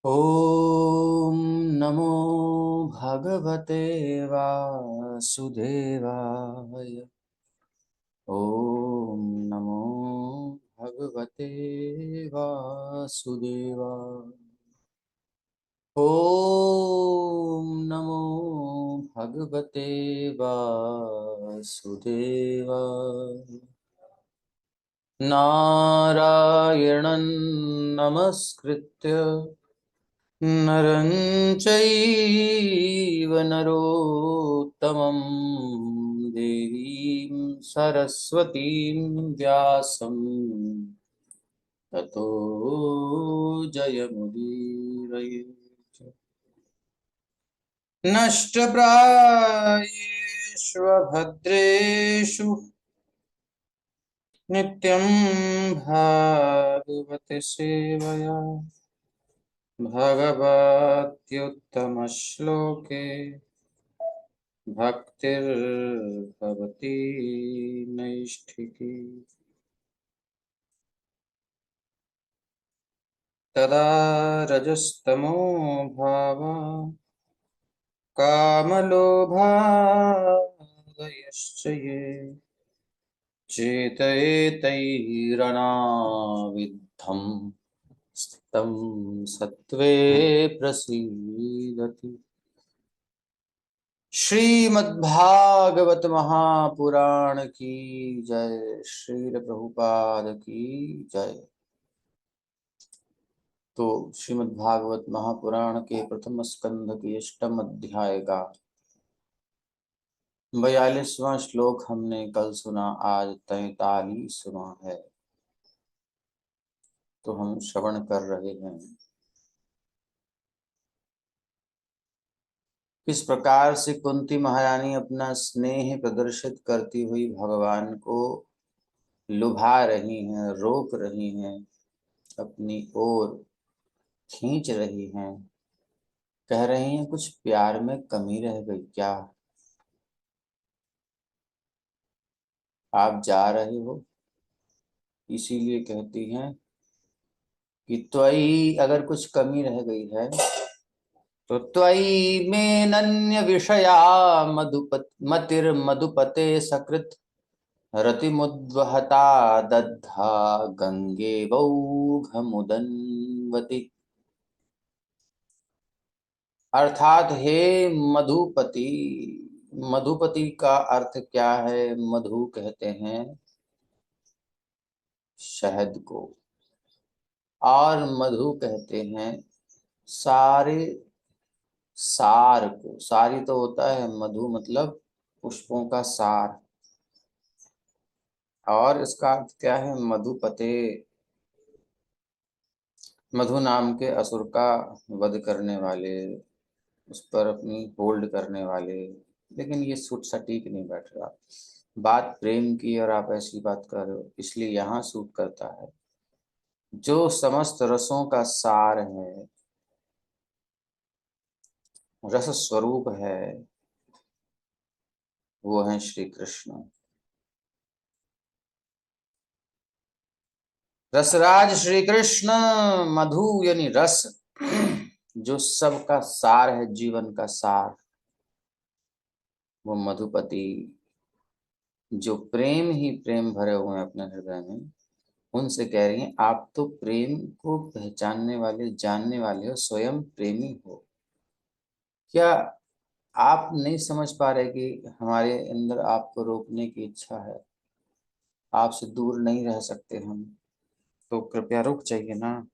ॐ नमो भगवते वासुदेवाय। ॐ नमो भगवते वासुदेवाय। ॐ नमो भगवते वासुदेवाय। नारायणं नमस्कृत्य नरं चैव नरोत्तमं देवीं सरस्वतीं व्यासं ततो जयमुदीरये। नष्टप्रायेषु भद्रेषु नित्यं भागवत सेवया भगवत्युत्तमश्लोके भक्तिर्भवति नैष्ठिकी। तदा रजस्तमो भावा कामलोभादयश्च ये चेतयेतैरनाविद्धं स्थितं सत्त्वे प्रसीदति। श्रीमद्भागवत महापुराण की जय। श्रील प्रभुपाद की जय। तो श्रीमद्भागवत महापुराण के प्रथम स्कंध के अष्टम अध्याय का 42वां श्लोक हमने कल सुना, आज 43वां है। तो हम श्रवण कर रहे हैं किस प्रकार से कुंती महारानी अपना स्नेह प्रदर्शित करती हुई भगवान को लुभा रही हैं, रोक रही हैं, अपनी ओर खींच रही हैं। कह रही हैं कुछ प्यार में कमी रह गई क्या? आप जा रहे हो इसीलिए कहती हैं कि त्वयि अगर कुछ कमी रह गई है तो त्वयि में नन्य विषया मतिर्मधुपते सकृत रतिमुद्वहता दद्धा गंगे वौघमुदन्वति। अर्थात हे मधुपति। मधुपति का अर्थ क्या है? मधु कहते हैं शहद को, और मधु कहते हैं सारे सार को। सारी तो होता है मधु, मतलब पुष्पों का सार। और इसका अर्थ क्या है? मधुपते, मधु नाम के असुर का वध करने वाले, उस पर अपनी होल्ड करने वाले। लेकिन ये सूट सटीक नहीं बैठ रहा। बात प्रेम की और आप ऐसी बात कर रहे हो, इसलिए यहाँ सूट करता है। जो समस्त रसों का सार है, रस स्वरूप है, वो है श्री कृष्ण। रसराज श्री कृष्ण। मधु यानी रस, जो सबका सार है, जीवन का सार, वो मधुपति। जो प्रेम ही प्रेम भरे हुए हैं अपने हृदय में, उनसे कह रही हैं आप तो प्रेम को पहचानने वाले, जानने वाले हो, स्वयं प्रेमी हो। क्या आप नहीं समझ पा रहे कि हमारे अंदर आपको रोकने की इच्छा है? आपसे दूर नहीं रह सकते हम, तो कृपया रुक जाइए ना।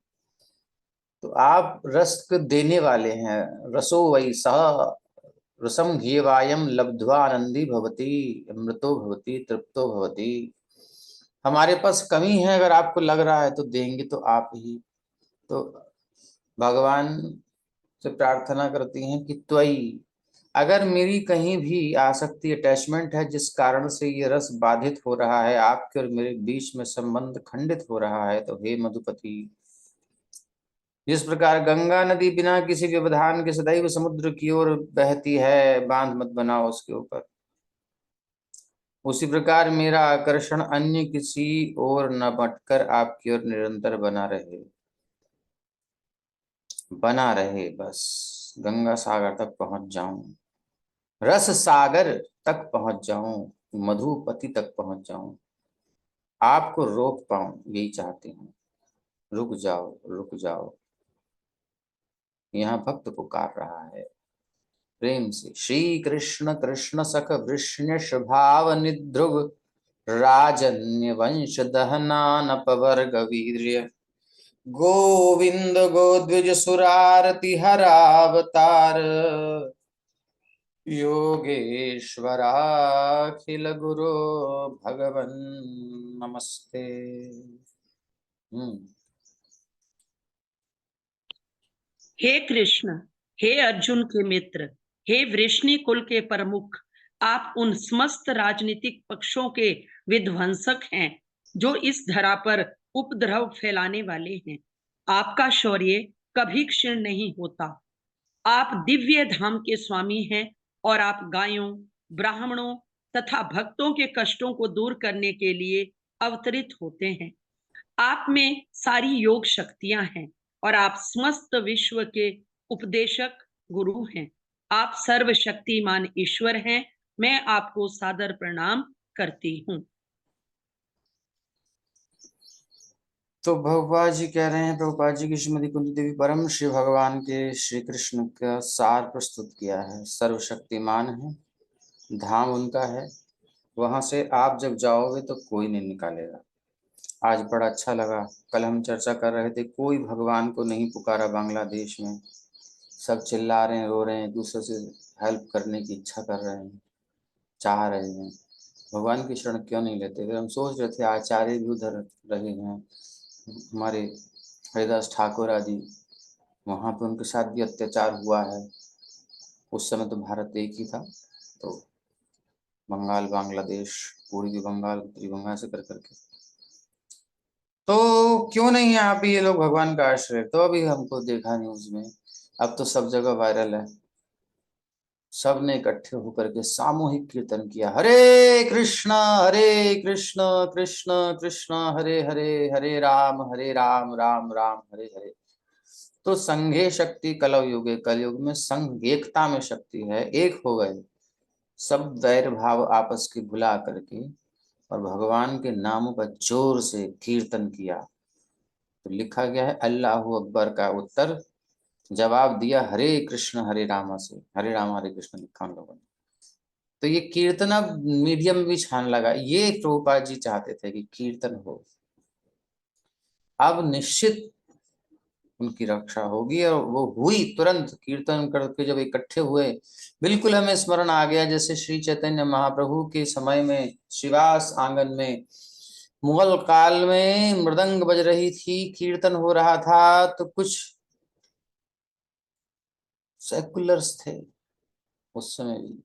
तो आप रस को देने वाले हैं। रसो वै सह रसम घीवायम लब्ध्वा आनंदी भवती अमृतो भवती तृप्तो भवती। हमारे पास कमी है, अगर आपको लग रहा है तो देंगे तो आप ही। तो भगवान से प्रार्थना करती हैं कि त्वयि, अगर मेरी कहीं भी आसक्ति, अटैचमेंट है, जिस कारण से ये रस बाधित हो रहा है, आपके और मेरे बीच में संबंध खंडित हो रहा है, तो हे मधुपति, जिस प्रकार गंगा नदी बिना किसी व्यवधान के सदैव समुद्र की ओर बहती है, बांध मत बनाओ उसके ऊपर, उसी प्रकार मेरा आकर्षण अन्य किसी ओर न भटकर आपकी ओर निरंतर बना रहे। बना रहे, बस गंगा सागर तक पहुंच जाऊं, रस सागर तक पहुंच जाऊं, मधुपति तक पहुंच जाऊं, आपको रोक पाऊं, यही चाहती हूँ। रुक जाओ रुक जाओ, यहाँ भक्त पुकार रहा है प्रेम से। श्री कृष्ण कृष्ण सख वृष्णिश भाव निध्रुव, राजन्य वंश दहनानपवर्ग वीर्य, गोविंद गोद्विज सुरारति हरावतार, योगेश्वराखिल गुरो भगवन नमस्ते। हे कृष्ण, हे अर्जुन के मित्र, हे वृष्णि कुल के प्रमुख, आप उन समस्त राजनीतिक पक्षों के विध्वंसक हैं जो इस धरा पर उपद्रव फैलाने वाले हैं। आपका शौर्य कभी क्षीण नहीं होता। आप दिव्य धाम के स्वामी हैं और आप गायों, ब्राह्मणों तथा भक्तों के कष्टों को दूर करने के लिए अवतरित होते हैं। आप में सारी योग शक्तियां हैं और आप समस्त विश्व के उपदेशक गुरु हैं। आप सर्वशक्तिमान ईश्वर हैं। मैं आपको सादर प्रणाम करती हूँ। तो प्रभुपाद जी कह रहे हैं, प्रभुपाद जी की श्रीमती कुंती देवी परम श्री भगवान के श्री कृष्ण का सार प्रस्तुत किया है। सर्वशक्तिमान है, धाम उनका है, वहां से आप जब जाओगे तो कोई नहीं निकालेगा। आज बड़ा अच्छा लगा, कल हम चर्चा कर रहे थे, कोई भगवान को नहीं पुकारा बांग्लादेश में, सब चिल्ला रहे हैं, रो रहे हैं, दूसरे से हेल्प करने की इच्छा कर रहे हैं, चाह रहे हैं, भगवान की शरण क्यों नहीं लेते। फिर हम सोच रहे थे आचार्य भी उधर रहे हैं, हमारे हरिदास ठाकुर आदि, वहाँ पे उनके साथ भी अत्याचार हुआ है। उस समय तो भारत एक ही था, तो बंगाल बांग्लादेश, पूर्वी बंगाल उत्तरी बंगाल से कर करके, तो क्यों नहीं यहाँ पे ये लोग भगवान का आश्रय। तो अभी हमको देखा न्यूज में, अब तो सब जगह वायरल है, सब ने इकट्ठे होकर के सामूहिक कीर्तन किया, हरे कृष्णा कृष्ण कृष्ण हरे हरे, हरे राम राम राम हरे हरे। तो संघे शक्ति कलौ युगे, कलयुग में संघ एकता में शक्ति है, एक हो गए, सब वैर भाव आपस की भुला करके और भगवान के नामों का जोर से कीर्तन किया। तो लिखा गया है अल्लाह अकबर का उत्तर जवाब दिया हरे कृष्ण हरे रामा से, हरे राम हरे कृष्ण लिखा उन लोगों ने। तो ये कीर्तन अब मीडिया में भी छान लगा, ये प्रभुपाद जी चाहते थे कि कीर्तन हो। अब निश्चित उनकी रक्षा होगी, और वो हुई। तुरंत कीर्तन करके जब इकट्ठे हुए, बिल्कुल हमें स्मरण आ गया जैसे श्री चैतन्य महाप्रभु के समय में श्रीवास आंगन में मुगल काल में मृदंग बज रही थी, कीर्तन हो रहा था, तो कुछ सेकुलर्स थे उस समय भी,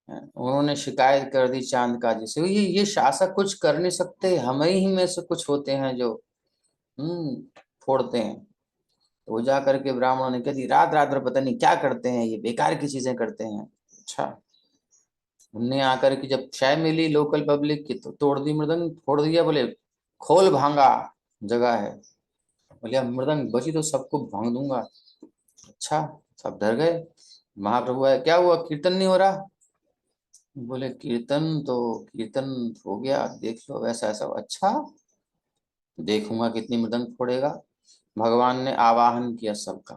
उन्होंने शिकायत कर दी चांद काजी से, ये शासक कुछ कर नहीं सकते, हम ही में से कुछ होते हैं जो फोड़ते हैं। तो वो जा करके ब्राह्मणों ने कह दी, रात रात भर पता नहीं क्या करते हैं, ये बेकार की चीजें करते हैं। अच्छा, उनने आकर के जब चाय मिली लोकल पब्लिक की, तो तोड़ दी मृदंग, फोड़ दिया, बोले खोल भांगा जगह है, बोले अब मृदंग बची तो सबको भांग दूंगा। अच्छा, सब डर गए। महाप्रभु आए, क्या हुआ, कीर्तन नहीं हो रहा? बोले कीर्तन हो गया, देख लो वैसा ऐसा। अच्छा, देखूंगा कितनी मृदंग फोड़ेगा। भगवान ने आवाहन किया सबका,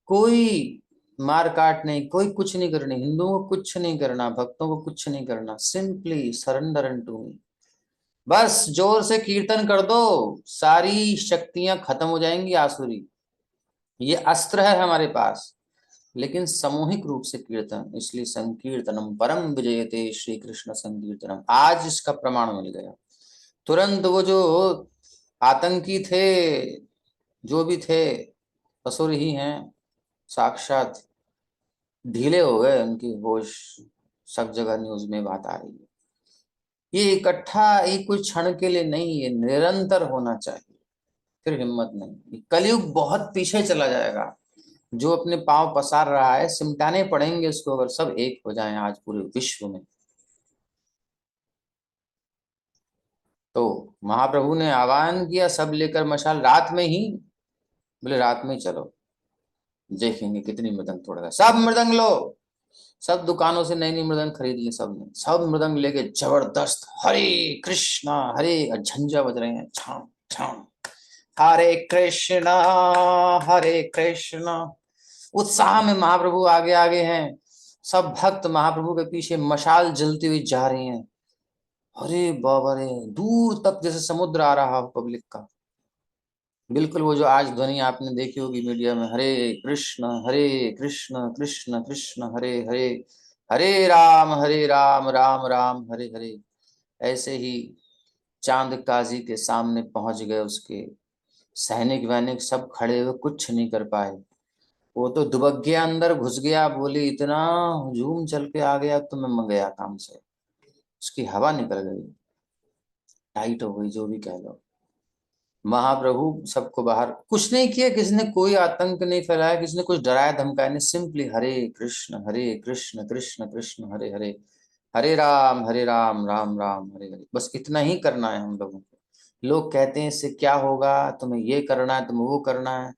कोई मार काट नहीं, कोई कुछ नहीं करनी, हिंदुओं को कुछ नहीं करना, भक्तों को कुछ नहीं करना, सिंपली सरेंडर टू मी। बस जोर से कीर्तन कर दो, सारी शक्तियां खत्म हो जाएंगी आसुरी। ये अस्त्र है हमारे पास, लेकिन सामूहिक रूप से कीर्तन, इसलिए संकीर्तनम परम विजयते, श्री कृष्ण संकीर्तनम, आज इसका प्रमाण मिल गया। तुरंत वो जो आतंकी थे, जो भी थे, असुर ही हैं साक्षात, ढीले हो गए, उनकी होश, सब जगह न्यूज में बात आ रही है। ये इकट्ठा एक कुछ क्षण के लिए नहीं, ये निरंतर होना चाहिए, फिर हिम्मत नहीं। कलयुग बहुत पीछे चला जाएगा, जो अपने पांव पसार रहा है सिमटाने पड़ेंगे इसको, अगर सब एक हो जाएं आज पूरे विश्व में। तो महाप्रभु ने आह्वान किया, सब लेकर मशाल, रात में ही, बोले रात में ही चलो। देखेंगे कितनी मृदंग तोड़ेगा। सब मृदंग लो, सब दुकानों से नई नई मृदंग खरीद ली सबने, सब मृदंग लेके जबरदस्त हरे कृष्णा हरे, झंझा बज रहे हैं छाम छाम, हरे कृष्णा हरे कृष्णा। उत्साह में महाप्रभु आगे आगे हैं, सब भक्त महाप्रभु के पीछे मशाल जलती हुई जा रही हैं। अरे बाबा रे, दूर तक जैसे समुद्र आ रहा हो पब्लिक का। बिल्कुल वो जो आज ध्वनि आपने देखी होगी मीडिया में, हरे कृष्ण कृष्ण कृष्ण हरे हरे, हरे राम राम राम हरे हरे। ऐसे ही चांद काजी के सामने पहुंच गए, उसके सैनिक वैनिक सब खड़े हुए, कुछ नहीं कर पाए। वो तो दुबक गया, अंदर घुस गया, बोली इतना हुजूम चल के आ गया तो मैं गया काम से, उसकी हवा निकल गई, टाइट हो गई, जो भी कह लो। महाप्रभु सबको बाहर, कुछ नहीं किया किसी ने, कोई आतंक नहीं फैलाया, किसी ने कुछ डराया धमकाया नहीं, सिंपली हरे कृष्ण कृष्ण कृष्ण हरे हरे, हरे राम राम राम हरे हरे, बस इतना ही करना है हम लोगों को। लोग कहते हैं इससे क्या होगा, तुम्हें ये करना है, तुम्हें वो करना है,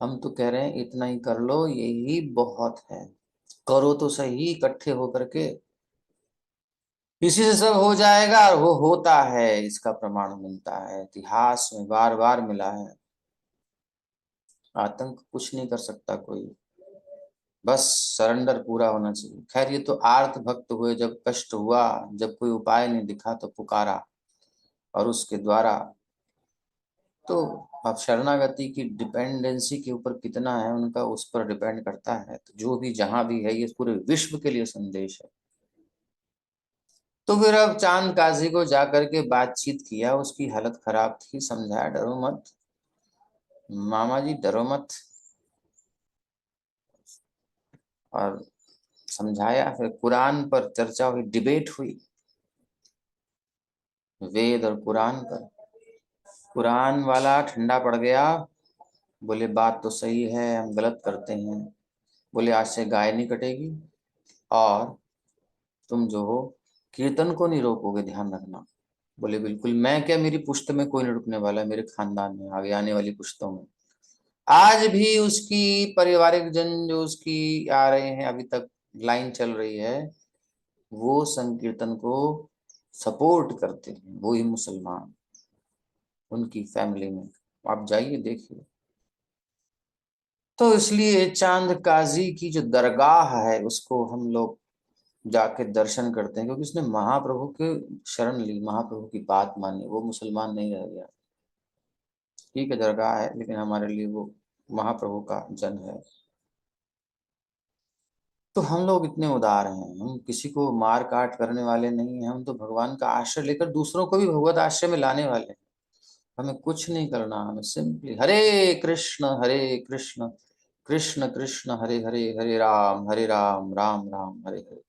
हम तो कह रहे हैं इतना ही कर लो, यही बहुत है। करो तो सही इकट्ठे होकर के, इसी से सब हो जाएगा, और वो होता है, इसका प्रमाण मिलता है, इतिहास में बार बार मिला है। आतंक कुछ नहीं कर सकता कोई, बस सरेंडर पूरा होना चाहिए। खैर ये तो आर्त भक्त हुए, जब कष्ट हुआ, जब कोई उपाय नहीं दिखा तो पुकारा, और उसके द्वारा। तो अब शरणागति की डिपेंडेंसी के ऊपर कितना है उनका, उस पर डिपेंड करता है। तो जो भी जहां भी है, ये पूरे विश्व के लिए संदेश है। तो फिर अब चांद काजी को जाकर के बातचीत किया, उसकी हालत खराब थी, समझाया डरो मत मामा जी, डरो मत, और समझाया। फिर कुरान पर चर्चा हुई, डिबेट हुई, वेद और कुरान पर। कुरान वाला ठंडा पड़ गया, बोले बात तो सही है, हम गलत करते हैं। बोले आज से गाय नहीं कटेगी, और तुम जो हो कीर्तन को नहीं रोकोगे, ध्यान रखना। बोले बिल्कुल, मैं क्या, मेरी पुश्त में कोई नहीं रुकने वाला, मेरे खानदान में आगे आने वाली पुश्तों में। आज भी उसकी पारिवारिक जन जो उसकी आ रहे हैं, अभी तक लाइन चल रही है, वो संकीर्तन को सपोर्ट करते हैं, वो ही मुसलमान, उनकी फैमिली में आप जाइए देखिए। तो इसलिए चांद काजी की जो दरगाह है, उसको हम लोग जाके दर्शन करते हैं, क्योंकि उसने महाप्रभु के शरण ली, महाप्रभु की बात मानी, वो मुसलमान नहीं रह गया। ठीक है दरगाह है, लेकिन हमारे लिए वो महाप्रभु का जन है। तो हम लोग इतने उदार हैं, हम किसी को मार काट करने वाले नहीं हैं, हम तो भगवान का आश्रय लेकर दूसरों को भी भगवत आश्रय में लाने वाले हैं। हमें कुछ नहीं करना, हमें सिंपली हरे कृष्ण कृष्ण कृष्ण हरे हरे, हरे राम राम राम हरे हरे।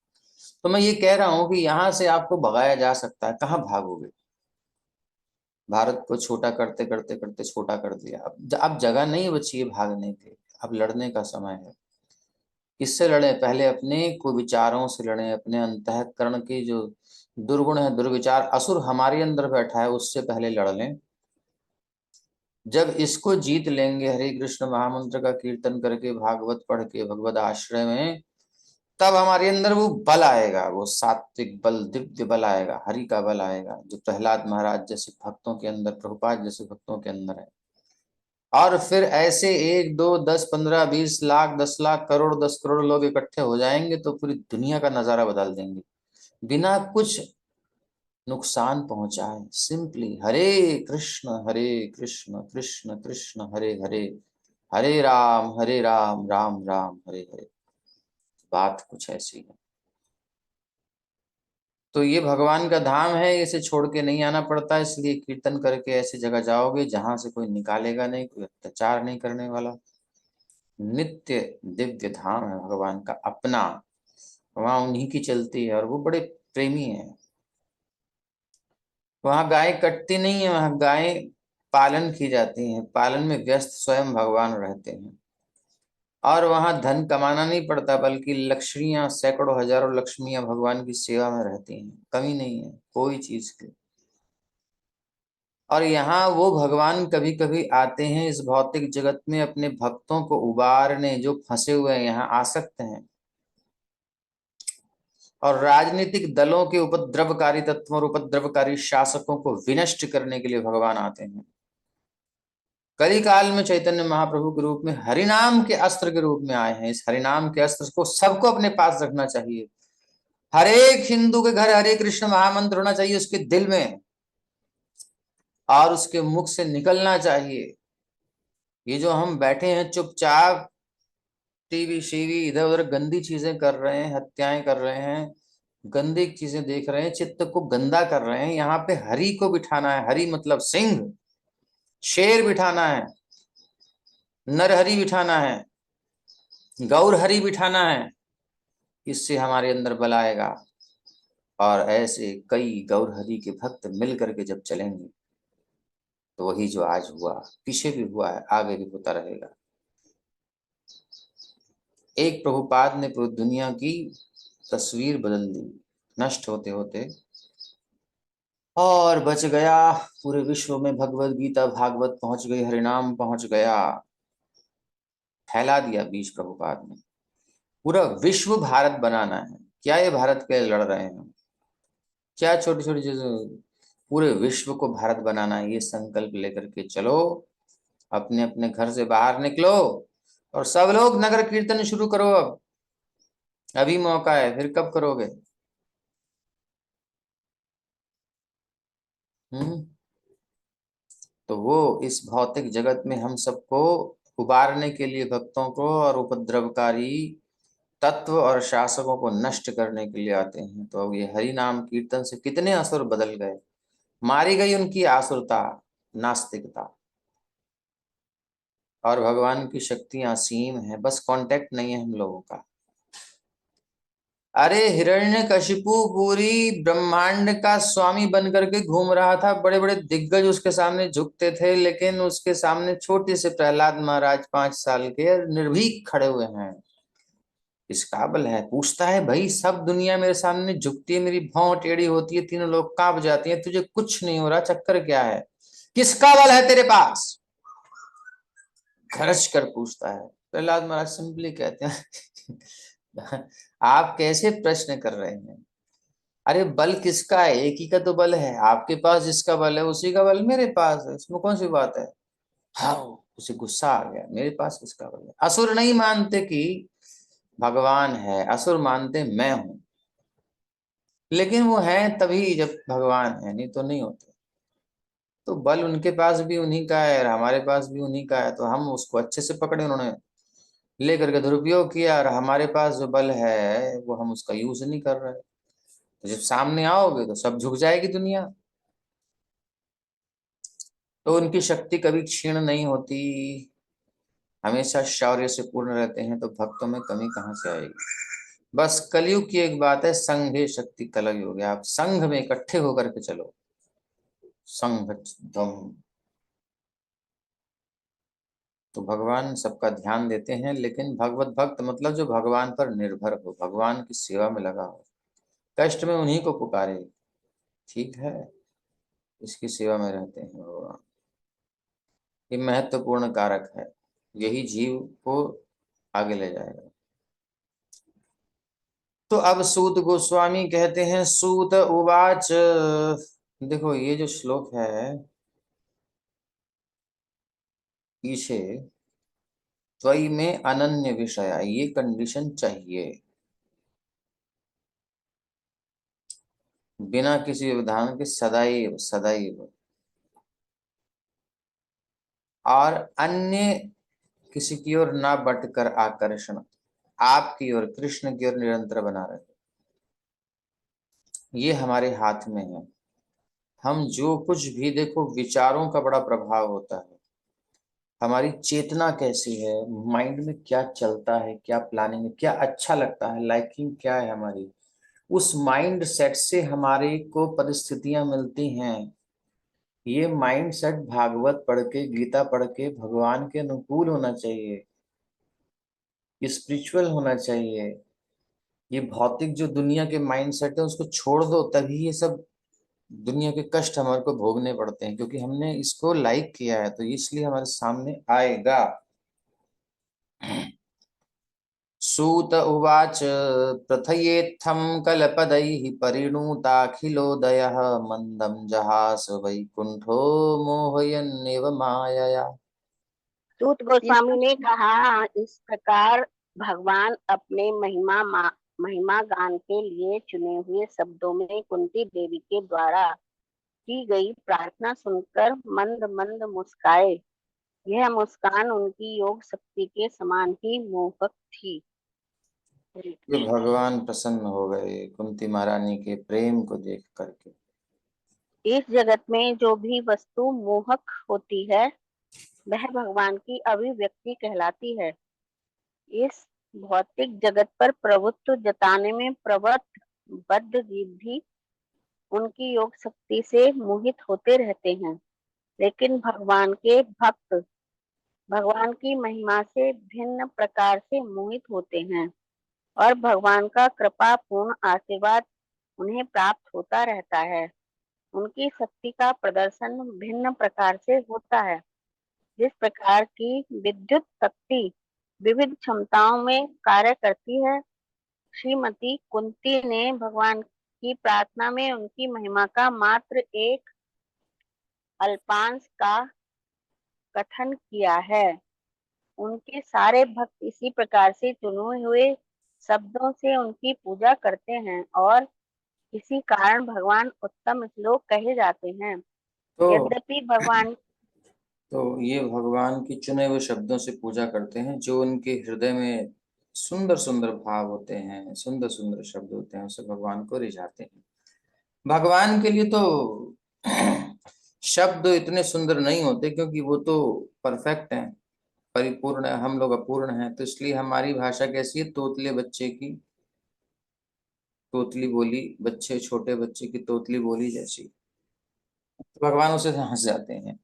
तो मैं ये कह रहा हूं कि यहाँ से आपको भगाया जा सकता है, कहाँ भागोगे। भारत को छोटा करते करते करते छोटा कर दिया, अब जगह नहीं बची है भागने की, अब लड़ने का समय है। किससे लड़े, पहले अपने कुविचारों से लड़े, अपने अंतःकरण की जो दुर्गुण है, दुर्विचार असुर हमारे अंदर बैठा है, उससे पहले लड़ लें। जब इसको जीत लेंगे, हरे कृष्ण महामंत्र का कीर्तन करके, भागवत पढ़ के, भगवत आश्रय में, तब हमारे अंदर वो बल आएगा, वो सात्विक बल, दिव्य बल आएगा, हरि का बल आएगा, जो प्रहलाद महाराज जैसे भक्तों के अंदर, प्रभुपाद जैसे भक्तों के अंदर है। और फिर ऐसे 1 2 10 15 20 लाख 10 लाख करोड़ 10 करोड़ लोग इकट्ठे हो जाएंगे, तो पूरी दुनिया का नजारा बदल देंगे, बिना कुछ नुकसान पहुंचाए। सिंपली हरे कृष्ण कृष्ण कृष्ण हरे हरे, हरे राम राम राम हरे हरे। बात कुछ ऐसी है। तो ये भगवान का धाम है, इसे छोड़ के नहीं आना पड़ता, इसलिए कीर्तन करके ऐसी जगह जाओगे जहां से कोई निकालेगा नहीं, कोई अत्याचार नहीं करने वाला। नित्य दिव्य धाम है भगवान का अपना, वहां उन्हीं की चलती है, और वो बड़े प्रेमी है। वहां गाय कटती नहीं है, वहां गाय पालन की जाती हैं, पालन में व्यस्त स्वयं भगवान रहते हैं। और वहां धन कमाना नहीं पड़ता, बल्कि लक्ष्मियां, सैकड़ों हजारों लक्ष्मियां भगवान की सेवा में रहती हैं, कमी नहीं है कोई चीज की। और यहाँ वो भगवान कभी कभी आते हैं इस भौतिक जगत में अपने भक्तों को उबारने, जो फंसे हुए हैं यहाँ आसक्त हैं। और राजनीतिक दलों के उपद्रवकारी तत्वों और उपद्रवकारी शासकों को विनष्ट करने के लिए भगवान आते हैं। कली काल में चैतन्य महाप्रभु के रूप में हरिनाम के अस्त्र के रूप में आए हैं। इस हरिनाम के अस्त्र को सबको अपने पास रखना चाहिए। हर एक हिंदू के घर हरे कृष्ण महामंत्र होना चाहिए उसके दिल में, और उसके मुख से निकलना चाहिए। ये जो हम बैठे हैं चुपचाप टीवी शीवी इधर उधर गंदी चीजें कर रहे हैं, हत्याएं कर रहे हैं, गंदी चीजें देख रहे हैं, चित्त को गंदा कर रहे हैं, यहाँ पे हरि को बिठाना है। हरि मतलब सिंह, शेर बिठाना है, नरहरि बिठाना है, गौर हरि बिठाना है। इससे हमारे अंदर बल आएगा। और ऐसे कई गौर हरि के भक्त मिल करके जब चलेंगे तो वही जो आज हुआ, पीछे भी हुआ है, आगे भी होता रहेगा। एक प्रभुपाद ने पूरी दुनिया की तस्वीर बदल दी, नष्ट होते होते, और बच गया पूरे विश्व में। भगवत गीता भागवत पहुंच गई, हरिनाम पहुंच गया, फैला दिया बीज प्रभुपाद ने। पूरा विश्व भारत बनाना है। क्या ये भारत के लिए लड़ रहे हैं? क्या छोटी छोटी चीजें, पूरे विश्व को भारत बनाना है। ये संकल्प लेकर के चलो, अपने अपने घर से बाहर निकलो और सब लोग नगर कीर्तन शुरू करो। अब अभी मौका है, फिर कब करोगे? हम्म। तो वो इस भौतिक जगत में हम सबको उबारने के लिए, भक्तों को और उपद्रवकारी तत्व और शासकों को नष्ट करने के लिए आते हैं। तो अब ये हरि नाम कीर्तन से कितने असुर बदल गए, मारी गई उनकी आसुरता, नास्तिकता। और भगवान की शक्तियां असीम है, बस कांटेक्ट नहीं है हम लोगों का। अरे हिरण्यकशिपु पूरी ब्रह्मांड का स्वामी बन करके घूम रहा था, बड़े बड़े दिग्गज उसके सामने झुकते थे, लेकिन उसके सामने छोटे से प्रहलाद महाराज 5 साल के निर्भीक खड़े हुए हैं। इस काबिल है, पूछता है भाई सब दुनिया मेरे सामने झुकती है, मेरी भौं टेढ़ी होती है, तीनों लोग कांप जाती हैं, तुझे कुछ नहीं हो रहा, चक्कर क्या है? किसका बल है तेरे पास? खर्च कर पूछता है। प्रहलाद महाराज सिंपली कहते हैं आप कैसे प्रश्न कर रहे हैं? अरे बल किसका है? एक ही का तो बल है। आपके पास जिसका बल है उसी का बल मेरे पास है, इसमें कौन सी बात है? हाँ, उसे गुस्सा आ गया, मेरे पास किसका बल है? असुर नहीं मानते कि भगवान है, असुर मानते मैं हूं। लेकिन वो है तभी जब भगवान है, नहीं तो नहीं होते। तो बल उनके पास भी उन्हीं का है और हमारे पास भी उन्हीं का है, तो हम उसको अच्छे से पकड़े, उन्होंने लेकर के दुरुपयोग किया, और हमारे पास जो बल है वो हम उसका यूज नहीं कर रहे। तो जब सामने आओगे तो सब झुक जाएगी दुनिया। तो उनकी शक्ति कभी क्षीण नहीं होती, हमेशा शौर्य से पूर्ण रहते हैं, तो भक्तों में कमी कहाँ से आएगी? बस कलयुग की एक बात है, संघे शक्ति कलयुग है। आप संघ में इकट्ठे होकर के चलो, संघ दम। तो भगवान सबका ध्यान देते हैं, लेकिन भगवत भक्त मतलब जो भगवान पर निर्भर हो, भगवान की सेवा में लगा हो, कष्ट में उन्हीं को पुकारे। ठीक है, इसकी सेवा में रहते हैं भगवान। ये महत्वपूर्ण कारक है, यही जीव को आगे ले जाएगा। तो अब सूत गोस्वामी कहते हैं, सूत उवाच, देखो ये जो श्लोक है पीछे, त्वयि में अनन्य विषय, ये कंडीशन चाहिए, बिना किसी व्यवधान के, सदैव सदैव। और अन्य किसी की ओर ना बटकर आकर्षण, आपकी ओर, कृष्ण की ओर निरंतर बना रहे। ये हमारे हाथ में है। हम जो कुछ भी, देखो विचारों का बड़ा प्रभाव होता है, हमारी चेतना कैसी है, माइंड में क्या चलता है, क्या प्लानिंग है, क्या अच्छा लगता है, लाइकिंग क्या है हमारी, उस माइंड सेट से हमारे को परिस्थितियां मिलती हैं। ये माइंड सेट भागवत पढ़ के, गीता पढ़ के भगवान के अनुकूल होना चाहिए, स्पिरिचुअल होना चाहिए। ये भौतिक जो दुनिया के माइंड सेट है उसको छोड़ दो, तभी ये सब दुनिया के कष्ट हमारे को भोगने पड़ते हैं क्योंकि हमने इसको लाइक किया है, तो इसलिए हमारे सामने आएगा। सूत उवाच प्रथयेत्थं कलपदैः परिणुताखिलोदयः मंदं जहास वैकुंठो मोहयन्नेव मायया। सूत गोस्वामी ने कहा, इस प्रकार भगवान अपने महिमा गान के लिए चुने हुए शब्दों में कुंती देवी के द्वारा की गई प्रार्थना सुनकर मंद मंद मुस्काए। यह मुस्कान उनकी योग शक्ति के समान ही मोहक थी। ये भगवान प्रसन्न हो गए कुंती महारानी के प्रेम को देख करके। इस जगत में जो भी वस्तु मोहक होती है वह भगवान की अभिव्यक्ति कहलाती है। इस भौतिक जगत पर प्रभुत्व जताने में प्रवृत्त बद्ध जीव भी उनकी योग शक्ति से मोहित होते रहते हैं, लेकिन भगवान के भक्त भगवान की महिमा से भिन्न प्रकार से मोहित होते हैं और भगवान का कृपा पूर्ण आशीर्वाद उन्हें प्राप्त होता रहता है। उनकी शक्ति का प्रदर्शन भिन्न प्रकार से होता है। जिस प्रकार की विद्युत शक्ति विविध क्षमताओं में कार्य करती है, श्रीमती कुंती ने भगवान की प्रार्थना में उनकी महिमा का मात्र एक अल्पांश का कथन किया है। उनके सारे भक्त इसी प्रकार से चुने हुए शब्दों से उनकी पूजा करते हैं और इसी कारण भगवान उत्तम श्लोक कहे जाते हैं। यद्यपि भगवान ये भगवान की चुने हुए शब्दों से पूजा करते हैं, जो उनके हृदय में सुंदर सुंदर भाव होते हैं, सुंदर सुंदर शब्द होते हैं, उसे भगवान को रिझाते हैं। भगवान के लिए तो शब्द इतने सुंदर नहीं होते क्योंकि वो तो परफेक्ट हैं, परिपूर्ण है, हम लोग अपूर्ण हैं, तो इसलिए हमारी भाषा कैसी है, तोतले बच्चे की तोतली बोली, बच्चे छोटे बच्चे की तोतली बोली जैसी, तो भगवान उसे हंस जाते हैं।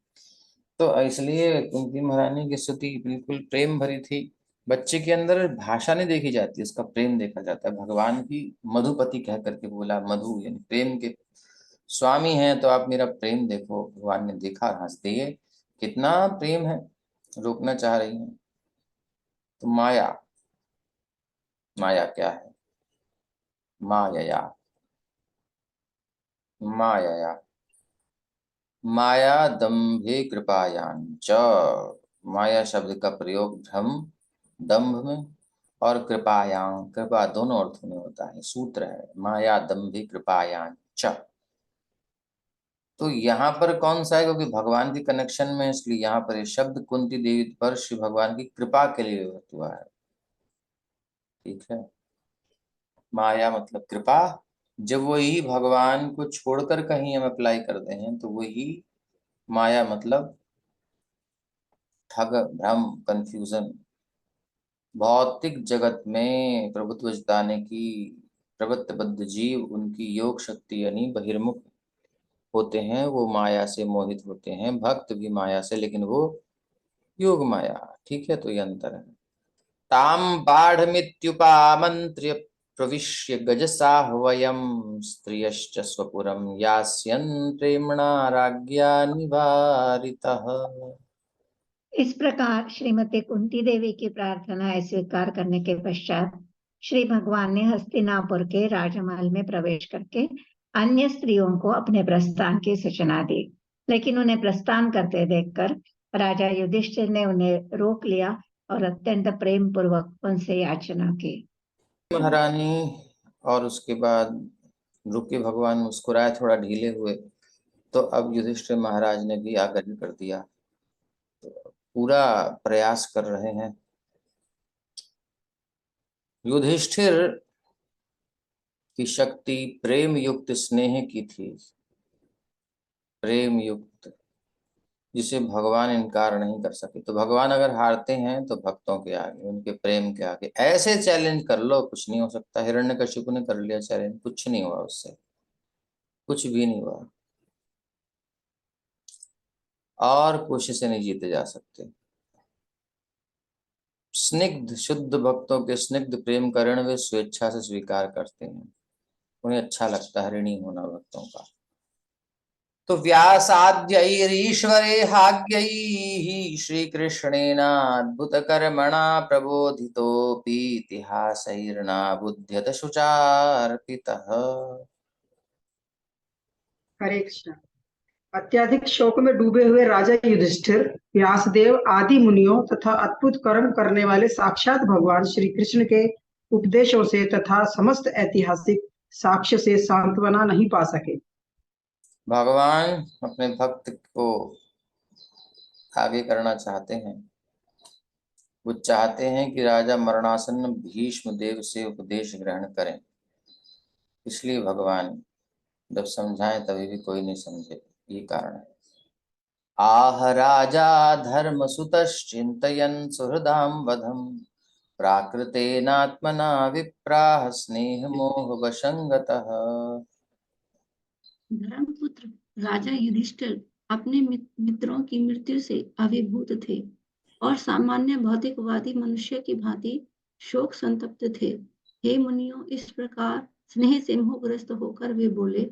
तो इसलिए कुंती महारानी की स्तुति बिल्कुल प्रेम भरी थी। बच्चे के अंदर भाषा नहीं देखी जाती, उसका प्रेम देखा जाता है। भगवान की मधुपति कह करके बोला, मधु यानी प्रेम के स्वामी हैं, तो आप मेरा प्रेम देखो। भगवान ने देखा और हंस दिए, कितना प्रेम है, रोकना चाह रही हैं। तो माया, माया क्या है? माया, माया, माया दंभे कृपायां। माया शब्द का प्रयोग भ्रम, दंभ में और कृपायां, कृपा दोनों अर्थों में होता है, सूत्र है माया दंभे कृपायां। तो यहाँ पर कौन सा है, क्योंकि भगवान की कनेक्शन में, इसलिए यहाँ पर ये शब्द कुंती देवी पर श्री भगवान की कृपा के लिए व्यवहृत हुआ है। ठीक है, माया मतलब कृपा। जब वही भगवान को छोड़कर कहीं हम अप्लाई करते हैं तो वही माया मतलब ठग, भ्रम, कंफ्यूजन। भौतिक जगत में प्रभुत्व जताने की प्रवृत्त बद्ध जीव उनकी योग शक्ति यानी बहिर्मुख होते हैं, वो माया से मोहित होते हैं। भक्त भी माया से, लेकिन वो योग माया। ठीक है, तो ये अंतर है। ताम बाढ़मित्युपामंत्र्य प्रविश्य गजसाह्वयं स्त्रियश्च स्वपुरं यास्यन् प्रेम्णा राज्ञा निवारितः। इस प्रकार श्रीमती कुंती देवी की प्रार्थना स्वीकार करने के पश्चात श्री भगवान ने हस्तिनापुर के राजमहल में प्रवेश करके अन्य स्त्रियों को अपने प्रस्थान की सूचना दी, लेकिन उन्हें प्रस्थान करते देखकर राजा युधिष्ठिर ने उन्हें रोक लिया और अत्यंत प्रेम पूर्वक उनसे याचना की। महारानी और उसके बाद रुके, भगवान मुस्कुराए, थोड़ा ढीले हुए, तो अब युधिष्ठिर महाराज ने भी आग्रह कर दिया, तो पूरा प्रयास कर रहे हैं। युधिष्ठिर की शक्ति प्रेम युक्त स्नेह की थी, प्रेम युक्त, जिसे भगवान इनकार नहीं कर सके। तो भगवान अगर हारते हैं तो भक्तों के आगे, उनके प्रेम के आगे ऐसे चैलेंज कर लो, कुछ नहीं हो सकता। हिरण्यकशिपु ने कर लिया चैलेंज, कुछ नहीं हुआ उससे, कुछ भी नहीं हुआ, और कोशिश से नहीं जीते जा सकते। स्निग्ध शुद्ध भक्तों के स्निग्ध प्रेम का ऋण वे स्वेच्छा से स्वीकार करते हैं, उन्हें अच्छा लगता है ऋणी होना भक्तों का। तो व्यासाद्यैरीश्वरे हाग्यैः श्रीकृष्णेनाद्भुतकर्मणा प्रबोधितोऽपि इतिहासैर्ना बुध्यत शुचार्पितः। हरे कृष्ण। अत्यधिक शोक में डूबे हुए राजा युधिष्ठिर, व्यासदेव आदि मुनियों तथा अद्भुत कर्म करने वाले साक्षात भगवान श्री कृष्ण के उपदेशों से तथा समस्त ऐतिहासिक साक्ष्य से सांत्वना नहीं पा सके। भगवान अपने भक्त को आगे करना चाहते हैं। वो चाहते हैं कि राजा मरणासन्न भीष्म देव से उपदेश ग्रहण करें, इसलिए भगवान जब समझाएं तभी भी कोई नहीं समझे, ये कारण है। आह राजा धर्म सुतश्चिन्तयन् सुहृदां वधम प्राकृतेनात्मना विप्राह स्नेह मोह वशंगतः। धर्मपुत्र राजा युधिष्ठिर अपने मित्रों की मृत्यु से अभिभूत थे और सामान्य भौतिकवादी मनुष्य की भांति शोक संतप्त थे। हे मुनियों, इस प्रकार स्नेह से मोहग्रस्त होकर वे बोले,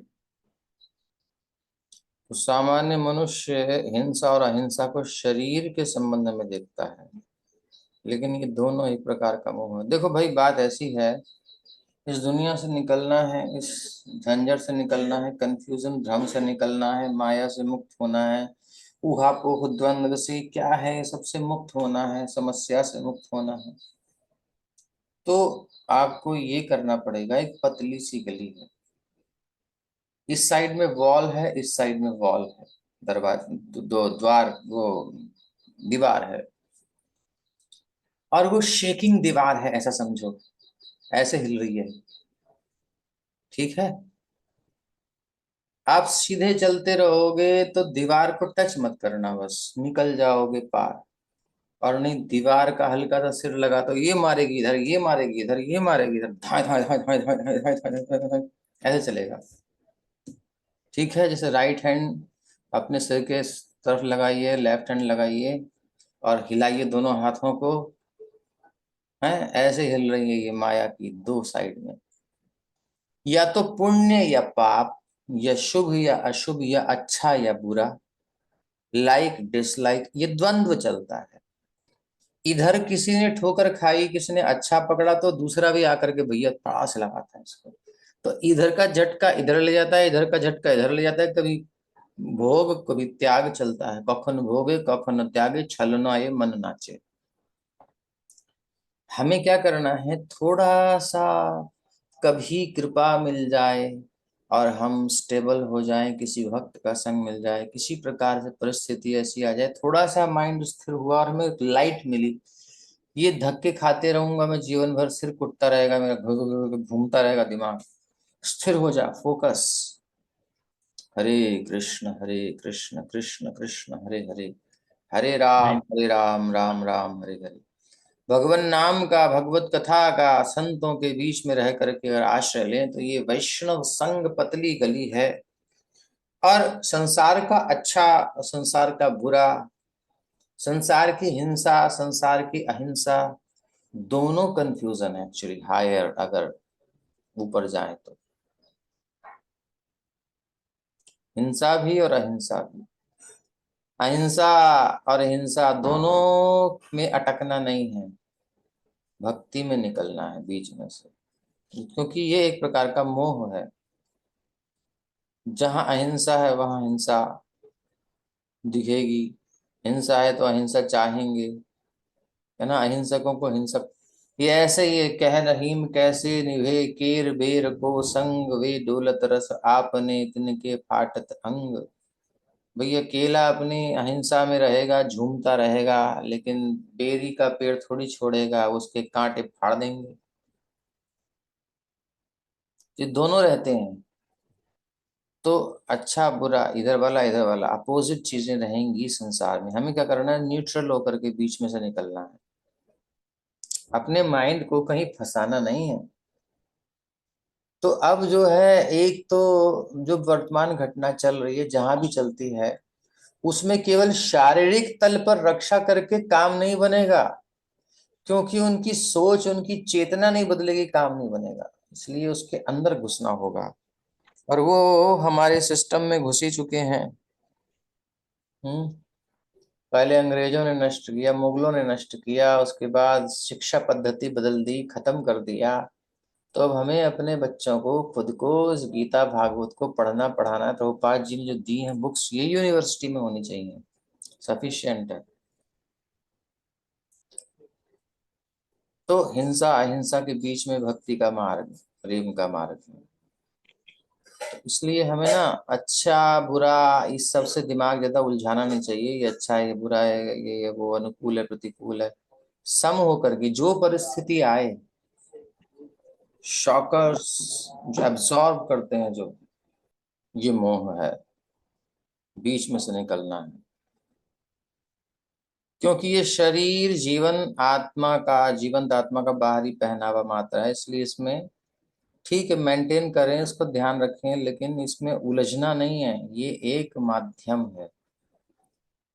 तो सामान्य मनुष्य हिंसा और अहिंसा को शरीर के संबंध में देखता है, लेकिन ये दोनों एक प्रकार का मोह है। देखो भाई, बात ऐसी है, इस दुनिया से निकलना है, इस झंझट से निकलना है, कंफ्यूजन भ्रम से निकलना है, माया से मुक्त होना है, ऊहापोह द्वंद्व से क्या है सबसे मुक्त होना है, समस्या से मुक्त होना है, तो आपको ये करना पड़ेगा। एक पतली सी गली है, इस साइड में वॉल है, इस साइड में वॉल है, दरवाजा दो द्वार, वो दीवार है, और वो शेकिंग दीवार है, ऐसा समझो, ऐसे हिल रही है, ठीक है। आप सीधे चलते रहोगे तो दीवार को टच मत करना, बस निकल जाओगे पार। और नहीं, दीवार का हल्का सा सिर लगा तो ये मारेगी इधर, ये मारेगी इधर, ये मारेगी इधर, धाय धाय धाय धाय धाय धाय धाय धाय धाय धाय, ऐसे चलेगा, ठीक है। जैसे राइट हैंड अपने सिर के तरफ लगाइए, लेफ्ट हैंड लगाइए और हिलाइए दोनों हाथों को, हैं ऐसे हिल रही है ये माया की दो साइड में, या तो पुण्य या पाप, या शुभ या अशुभ, या अच्छा या बुरा, लाइक डिसलाइक, ये द्वंद्व चलता है। इधर किसी ने ठोकर खाई, किसी ने अच्छा पकड़ा तो दूसरा भी आकर के भैया पड़ा से लगाता है इसको, तो इधर का झटका इधर ले जाता है, इधर का झटका इधर ले जाता है। कभी भोग कभी त्याग चलता है, कखन भोगे कखन त्यागे, छलना ये मन नाचे। हमें क्या करना है, थोड़ा सा कभी कृपा मिल जाए और हम स्टेबल हो जाएं, किसी भक्त का संग मिल जाए, किसी प्रकार से परिस्थिति ऐसी आ जाए, थोड़ा सा माइंड स्थिर हुआ और हमें लाइट मिली, ये धक्के खाते रहूंगा मैं जीवन भर, सिर कुटता रहेगा मेरा, घूमता रहेगा दिमाग, स्थिर हो जा, फोकस। हरे कृष्ण कृष्ण कृष्ण हरे हरे, हरे राम राम राम हरे हरे। भगवान नाम का, भगवत कथा का संतों के बीच में रह करके अगर आश्रय लें तो ये वैष्णव संग पतली गली है। और संसार का अच्छा, संसार का बुरा, संसार की हिंसा, संसार की अहिंसा, दोनों कंफ्यूजन है एक्चुअली, हायर अगर ऊपर जाए तो, हिंसा भी और अहिंसा भी। अहिंसा और हिंसा दोनों में अटकना नहीं है, भक्ति में निकलना है बीच में से, क्योंकि ये एक प्रकार का मोह है। जहां अहिंसा है वहां हिंसा दिखेगी, हिंसा है तो अहिंसा चाहेंगे, है ना। अहिंसकों को हिंसक, ये ऐसे ही कह रहीम कैसे निभे केर बेर को संग, वे डोलत रस आपने तिनके फाटत अंग। भैया केला अपनी अहिंसा में रहेगा, झूमता रहेगा, लेकिन बेरी का पेड़ थोड़ी छोड़ेगा, उसके कांटे फाड़ देंगे। ये दोनों रहते हैं, तो अच्छा बुरा, इधर वाला इधर वाला, अपोजिट चीजें रहेंगी संसार में। हमें क्या करना है, न्यूट्रल होकर के बीच में से निकलना है, अपने माइंड को कहीं फंसाना नहीं है। तो अब जो है, एक तो जो वर्तमान घटना चल रही है, जहां भी चलती है, उसमें केवल शारीरिक तल पर रक्षा करके काम नहीं बनेगा, क्योंकि उनकी सोच, उनकी चेतना नहीं बदलेगी, काम नहीं बनेगा। इसलिए उसके अंदर घुसना होगा, और वो हमारे सिस्टम में घुस ही चुके हैं। पहले अंग्रेजों ने नष्ट किया, मुगलों ने नष्ट किया, उसके बाद शिक्षा पद्धति बदल दी, खत्म कर दिया। तो अब हमें अपने बच्चों को खुद को इस गीता भागवत को पढ़ना पढ़ाना है। प्रभुपाद जी ने जो दी हैं बुक्स, ये यूनिवर्सिटी में होनी चाहिए, सफिशिएंट है। तो हिंसा अहिंसा के बीच में भक्ति का मार्ग, प्रेम का मार्ग है। इसलिए हमें ना अच्छा बुरा इस सब से दिमाग ज्यादा उलझाना नहीं चाहिए। ये अच्छा है, ये बुरा है, ये वो अनुकूल है, प्रतिकूल है। सम होकर के जो परिस्थिति आए, शॉकर्स जो एब्सॉर्ब करते हैं, जो ये मोह है, बीच में से निकलना है। क्योंकि ये शरीर जीवन आत्मा का, जीवंत आत्मा का बाहरी पहनावा मात्र है। इसलिए इसमें ठीक है मेंटेन करें, इसको ध्यान रखें, लेकिन इसमें उलझना नहीं है। ये एक माध्यम है।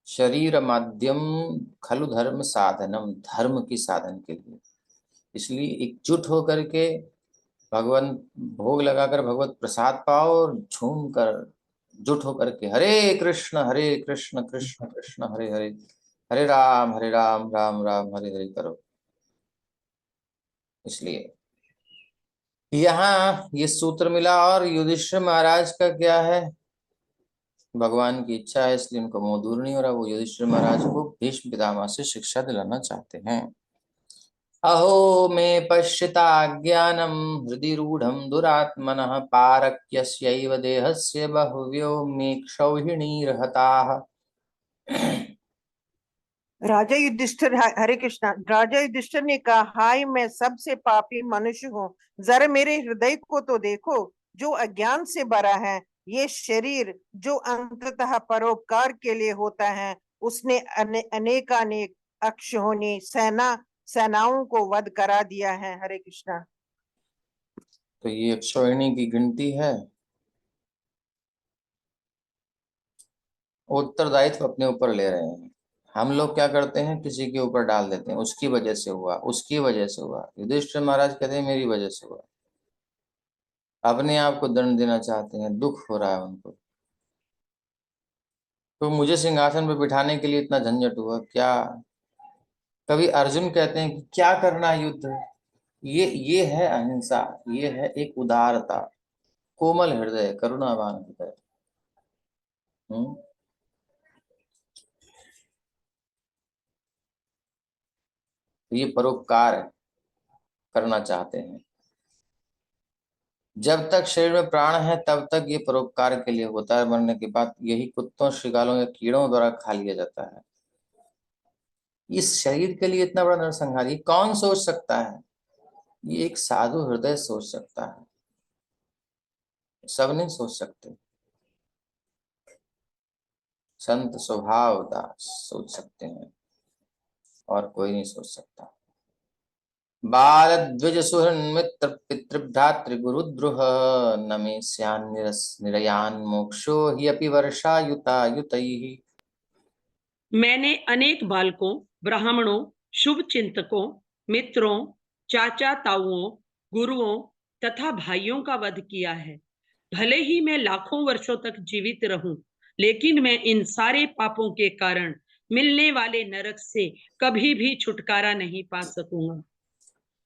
शरीर माध्यम खलु धर्म साधनम, धर्म की साधन के लिए। इसलिए एकजुट होकर के भगवान भोग लगाकर भगवत प्रसाद पाओ और झूम कर जुट होकर के हरे कृष्ण कृष्ण कृष्ण हरे हरे, हरे राम राम राम हरे हरे करो। इसलिए यहाँ ये सूत्र मिला। और युधिष्ठिर महाराज का क्या है, भगवान की इच्छा है, इसलिए उनको मोह दूर नहीं हो रहा। वो युधिष्ठिर महाराज को भीष्म पितामह से शिक्षा दिलाना चाहते हैं। अहो मे पश्यता ज्ञानम हृदि रूढ़म दुरात्मनः पारक्यस्यैव देहस्य बहुव्यो मे क्षौहिणी रहताः। राजा युधिष्ठिर, हरे कृष्णा, राजा युधिष्ठिर ने कहा, हाय मैं सबसे पापी मनुष्य हूँ, जरा मेरे हृदय को तो देखो जो अज्ञान से भरा है। ये शरीर जो अंततः परोपकार के लिए होता है, उसने अनेकानेक अक्षौहिणी सेनाओं को वध करा दिया है। हरे कृष्णा। तो ये अक्षौहिणी की गिनती है। उत्तरदायित्व अपने ऊपर ले रहे हैं। हम लोग क्या करते हैं, किसी के ऊपर डाल देते हैं, उसकी वजह से हुआ, उसकी वजह से हुआ। युधिष्ठिर महाराज कहते हैं मेरी वजह से हुआ। अपने आप को दंड देना चाहते हैं, दुख हो रहा है उनको। तो मुझे सिंहासन पर बिठाने के लिए इतना झंझट हुआ क्या। कभी अर्जुन कहते हैं कि क्या करना युद्ध, ये है अहिंसा, ये है एक उदारता, कोमल हृदय, करुणावान हृदय। ये परोपकार करना चाहते हैं। जब तक शरीर में प्राण है तब तक ये परोपकार के लिए होता है। मरने के बाद यही कुत्तों, श्रृगालों या कीड़ों द्वारा खा लिया जाता है। इस शरीर के लिए इतना बड़ा नरसंहार ये कौन सोच सकता है। ये एक साधु हृदय सोच सकता है, सब नहीं सोच सकते। संत स्वभाव दास सोच सकते हैं, और कोई नहीं सोच सकता। बाल द्विज सुहृन मित्र पितृभ्रातृ गुरुद्रुह न मे स्यान् निरयान मोक्षो हि अपि वर्षायुता युतैः। मैंने अनेक बालकों, ब्राह्मणों, शुभ चिंतकों, मित्रों, चाचा ताऊओं, गुरुओं तथा भाइयों का वध किया है। भले ही मैं लाखों वर्षों तक जीवित रहूं, लेकिन मैं इन सारे पापों के कारण मिलने वाले नरक से कभी भी छुटकारा नहीं पा सकूंगा।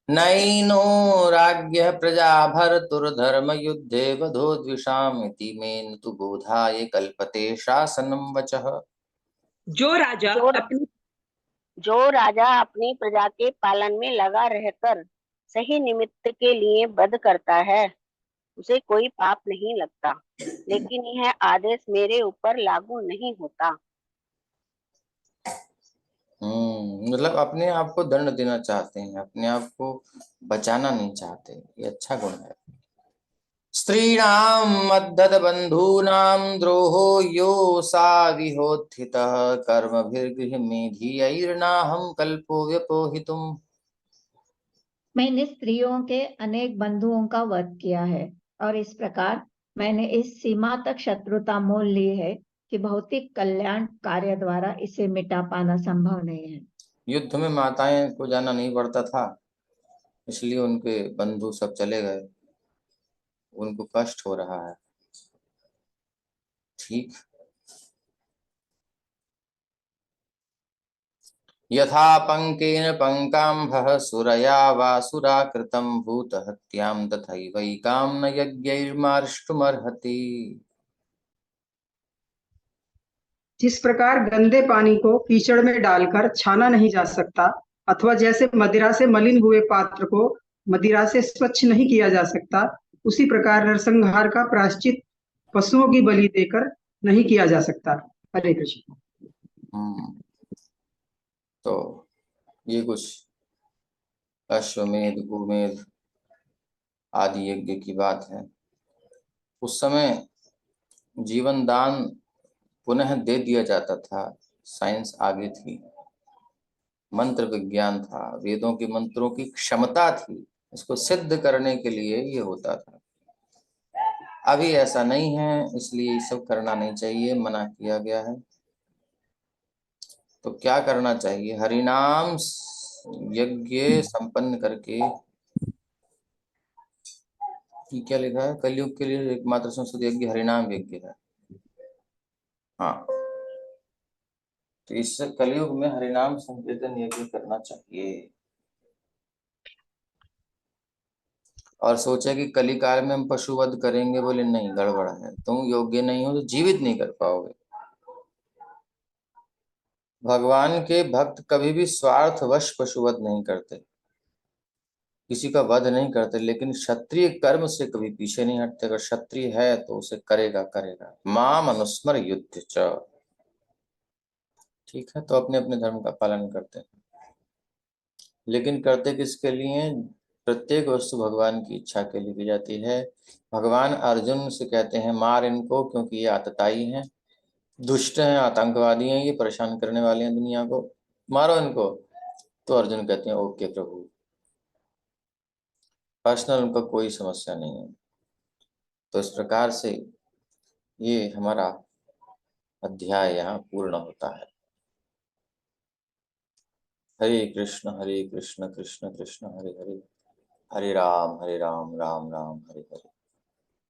नैनो राज्ञः प्रजा भर्तुर्धर्म युद्धे वधो द्विषामिति मेन तु बोधाय कल्पते शासनम वचः। जो राजा जो अपनी जो राजा अपनी प्रजा के पालन में लगा रहकर सही निमित्त के लिए वध करता है, उसे कोई पाप नहीं लगता, लेकिन यह आदेश मेरे ऊपर लागू नहीं होता। मतलब अपने आप को दंड देना चाहते हैं, अपने आप को बचाना नहीं चाहते। ये अच्छा गुण है। स्त्रीणाम मद्दत बंधूनाम द्रोहो यो सा विहोत्थितः कर्मभिर्गृह मेधियैर्नाहं कल्पो व्यपोहितुम्। मैंने स्त्रियों के अनेक बंधुओं का वध किया है, और इस प्रकार मैंने इस सीमा तक शत्रुता मोल ली है कि भौतिक कल्याण कार्य द्वारा इसे मिटा पाना संभव नहीं है। युद्ध में माताएं को जाना नहीं पड़ता था, इसलिए उनके बंधु सब चले गए, उनको कष्ट हो रहा है। ठीक। यथा पंकेन पंकाम्भः सुरया वासुरा कृतं भूतहत्यां तथैवैकां न यज्ञैर्मार्ष्टुमर्हति। जिस प्रकार गंदे पानी को कीचड़ में डालकर छाना नहीं जा सकता, अथवा जैसे मदिरा से मलिन हुए पात्र को मदिरा से स्वच्छ नहीं किया जा सकता, उसी प्रकार नरसंहार का प्रायश्चित पशुओं की बलि देकर नहीं किया जा सकता। हरे कृष्ण। तो ये कुछ अश्वमेध गोमेध आदि यज्ञ की बात है। उस समय जीवन दान पुनः दे दिया जाता था। साइंस आगे थी, मंत्र विज्ञान था, वेदों के मंत्रों की क्षमता थी, इसको सिद्ध करने के लिए ये होता था। अभी ऐसा नहीं है, इसलिए ये सब करना नहीं चाहिए, मना किया गया है। तो क्या करना चाहिए? हरिनाम यज्ञ संपन्न करके, क्या लिखा है? कलयुग के लिए एकमात्र संस्कृत यज्ञ हरिनाम यज्ञ है। हाँ, तो इस कलयुग में हरिनाम संकीर्तन यज्ञ करना चाहिए। और सोचा कि कली काल में हम पशुवध करेंगे, बोले नहीं, गड़बड़ है, तुम योग्य नहीं हो तो जीवित नहीं कर पाओगे। भगवान के भक्त कभी भी स्वार्थवश पशुवध नहीं करते, किसी का वध नहीं करते, लेकिन क्षत्रिय कर्म से कभी पीछे नहीं हटते। अगर क्षत्रिय है तो उसे करेगा करेगा। माम अनुस्मर युद्ध च। ठीक है, तो अपने अपने धर्म का पालन करते हैं, लेकिन करते किसके लिए? प्रत्येक वस्तु भगवान की इच्छा के लिए की जाती है। भगवान अर्जुन से कहते हैं मार इनको, क्योंकि ये आतताई हैं, दुष्ट हैं, आतंकवादी हैं, ये परेशान करने वाले हैं दुनिया को, मारो इनको। तो अर्जुन कहते हैं ओके प्रभु, पर्सनल उनका कोई समस्या नहीं है। तो इस प्रकार से ये हमारा अध्याय यहाँ पूर्ण होता है। हरे कृष्ण कृष्ण कृष्ण हरे हरे, हरे राम राम राम हरे हरे।